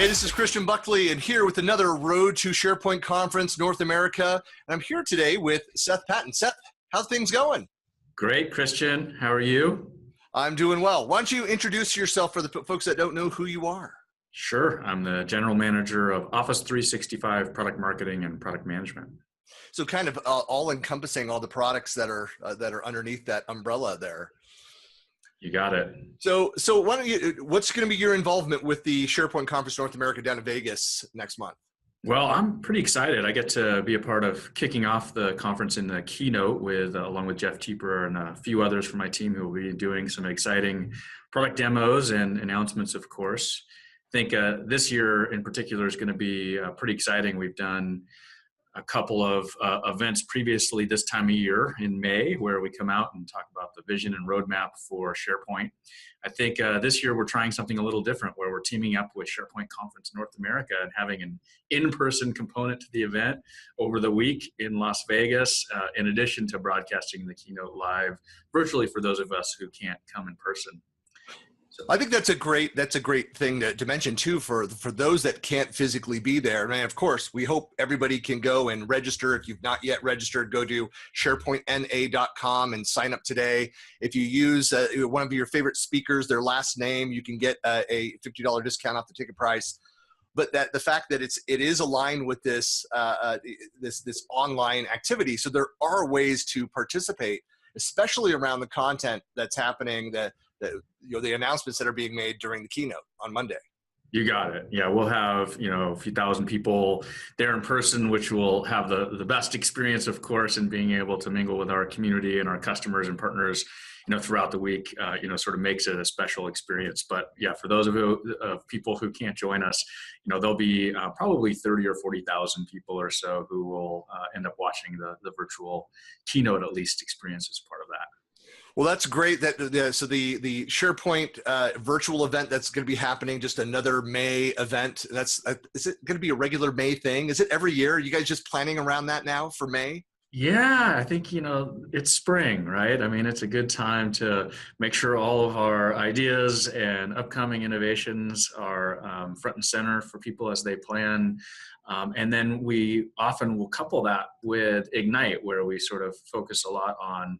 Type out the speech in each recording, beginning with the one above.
Hey, this is Christian Buckley, and here with another Road to SharePoint Conference North America. And I'm here today with Seth Patton. Seth, how's things going? Great, Christian. How are you? I'm doing well. Why don't you introduce yourself for the folks that don't know who you are? Sure. I'm the general manager of Office 365 product marketing and product management. So kind of all encompassing all the products that are underneath that umbrella there. You got it. So why don't you? What's going to be your involvement with the SharePoint Conference North America down in Vegas next month? Well, I'm pretty excited. I get to be a part of kicking off the conference in the keynote along with Jeff Teeper and a few others from my team who will be doing some exciting product demos and announcements, of course. I think this year in particular is going to be pretty exciting. We've done a couple of events previously this time of year in May where we come out and talk about the vision and roadmap for SharePoint. I think this year we're trying something a little different where we're teaming up with SharePoint Conference North America and having an in-person component to the event over the week in Las Vegas, in addition to broadcasting the keynote live virtually for those of us who can't come in person. I think that's a great thing to mention too for those that can't physically be there. And of course, we hope everybody can go and register. If you've not yet registered, go to sharepointna.com and sign up today. If you use one of your favorite speakers, their last name, you can get a $50 discount off the ticket price. But the fact that it is aligned with this online activity, so there are ways to participate, especially around the content that's happening, the announcements that are being made during the keynote on Monday. You got it. Yeah, we'll have a few thousand people there in person, which will have the best experience, of course, in being able to mingle with our community and our customers and partners, throughout the week. Sort of makes it a special experience. But yeah, for those of people who can't join us, there'll be probably 30 or 40,000 people or so who will end up watching the virtual keynote at least experience as part of that. Well, that's great. So the SharePoint virtual event that's going to be happening, just another May event. Is it going to be a regular May thing? Is it every year? Are you guys just planning around that now for May? Yeah, I think, it's spring, right? I mean, it's a good time to make sure all of our ideas and upcoming innovations are front and center for people as they plan. And then we often will couple that with Ignite, where we sort of focus a lot on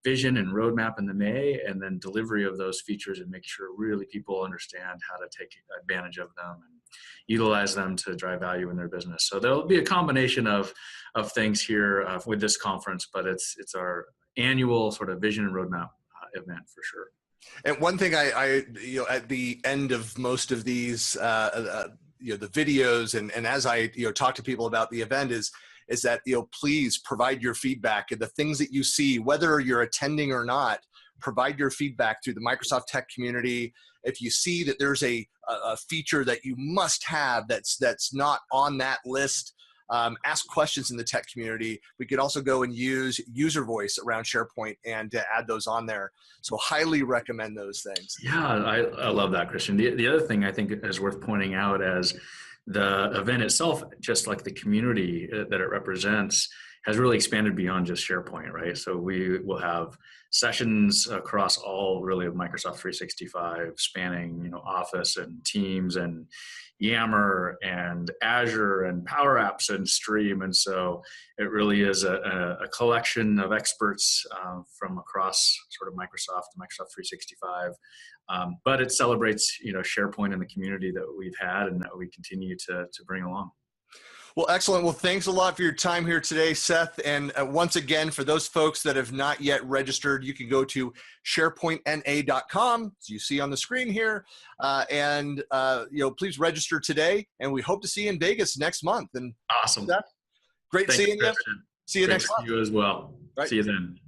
vision and roadmap in the May, and then delivery of those features and make sure really people understand how to take advantage of them and utilize them to drive value in their business. So there'll be a combination of things here with this conference, but it's our annual sort of vision and roadmap event for sure. And one thing I at the end of most of these the videos and as I talk to people about the event is that please provide your feedback and the things that you see, whether you're attending or not. Provide your feedback through the Microsoft Tech community. If you see that there's a feature that you must have that's not on that list, ask questions in the tech community. We could also go and use user voice around SharePoint and add those on there. So highly recommend those things. Yeah, I love that, Christian. The other thing I think is worth pointing out as the event itself, just like the community that it represents, has really expanded beyond just SharePoint, right? So we will have sessions across all really of Microsoft 365, spanning Office and Teams and Yammer and Azure and Power Apps and Stream. And so it really is a collection of experts from across sort of Microsoft 365. But it celebrates SharePoint and the community that we've had and that we continue to bring along. Well, excellent. Well, thanks a lot for your time here today, Seth. And once again, for those folks that have not yet registered, you can go to sharepointna.com, as you see on the screen here, and please register today. And we hope to see you in Vegas next month. And awesome. Seth, great seeing you. See you next month. You as well. Right. See you then.